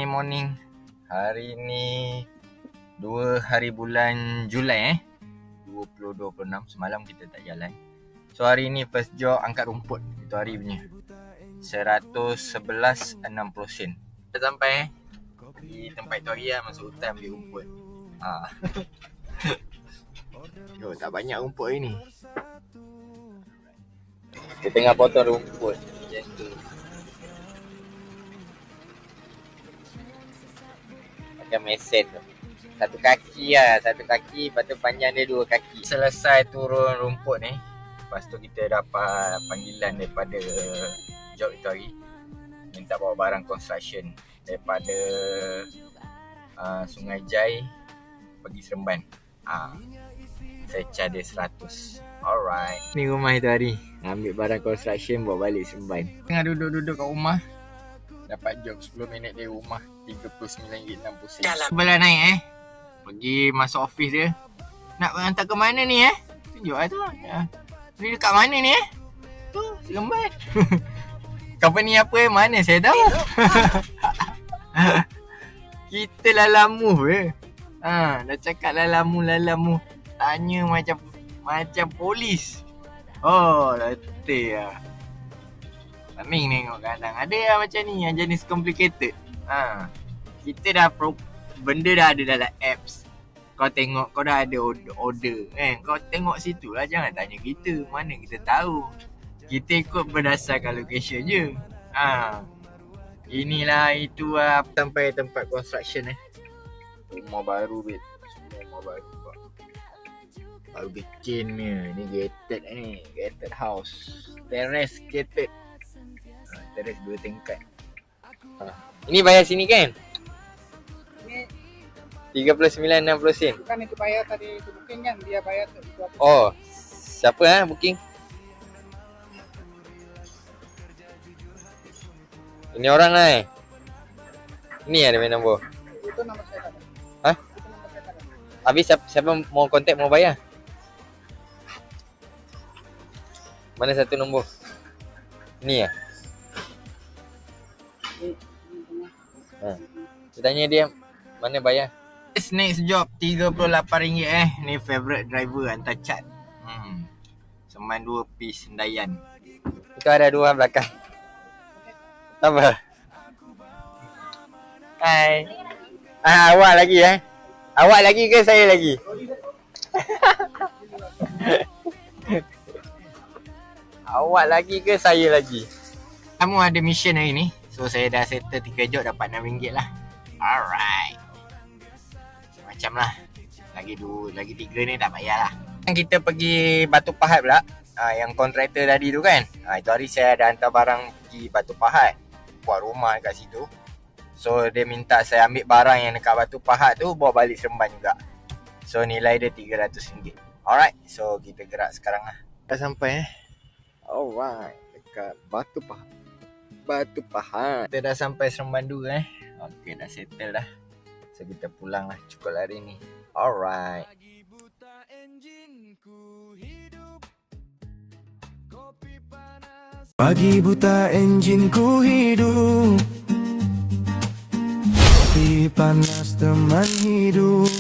morning. Hari ni 2 hari bulan Julai 2026. Semalam kita tak jalan. So hari ni first job angkat rumput. Itu hari punya 111.60 sen. Kita sampai di tempat itu hari lah. Masuk hutan ambil rumput. Yo, tak banyak rumput hari ni. Kita tengah potong rumput macam tu. Macam mesin tu. Satu kaki lah. Satu kaki, lepas tu panjang dia 2 kaki. Selesai turun rumput ni, lepas tu kita dapat panggilan daripada job itu hari. Minta bawa barang construction daripada Sungai Jai pergi Seremban. Saya charge dia 100. Alright. Ni rumah itu hari. Ambil barang construction bawa balik Seremban. Tengah duduk-duduk kat rumah. Dapat job 10 minit dari rumah. RM39.60. Sebelah naik pergi masuk office dia. Nak hantar ke mana ni tunjuk lah tu. Ni dekat mana ni tu Seremban. Company apa mana saya tahu. Kita lalamu dah cakap lalamu. Tanya macam polis. Oh, letih lah. Ming tengok kadang ada lah macam ni yang jenis complicated. Kita dah benda dah ada dalam apps. Kau tengok kau dah ada order kau tengok situ lah. Jangan tanya kita. Mana kita tahu. Kita ikut berdasarkan location je. Inilah itu lah. Sampai tempat construction rumah baru bet. Semua rumah baru. Baru bikin ni gated gated house. Terrace gated. Terrace 2 tingkat. Ini bayar sini kan? Ini 39.60 sen. Bukan itu bayar tadi itu booking kan? Dia bayar tu. Oh, siapa booking? Ini orang lah Ini ada main nombor. Itu nombor saya tak ada. Itu nombor saya tak ada. Habis siapa mau kontak mau bayar? Mana satu nombor? Ni tanya dia mana bayar. Next job RM38 Ni favourite driver hantar cat. Seman 2 piece Dayan. Itu ada 2 belakang. Apa? Hai. Awak lagi Awak lagi ke saya lagi? Awak lagi ke saya lagi? Kamu ada mission hari ni. So saya dah settle 3 job dapat RM6 lah. Alright. Macam lah. Lagi 3 ni tak payah lah. Kita pergi Batu Pahat pula. Yang kontraktor tadi tu kan. Itu hari saya ada hantar barang pergi Batu Pahat. Buat rumah kat situ. So dia minta saya ambil barang yang dekat Batu Pahat tu bawa balik Seremban juga. So nilai dia RM300. Alright. So kita gerak sekarang lah. Dah sampai Alright. Dekat Batu Pahat. Kita dah sampai Seremban 2 Okay, dah settle dah. So kita pulang lah cukup hari ni. Alright. Pagi buta enjin ku hidup. Kopi panas teman hidup.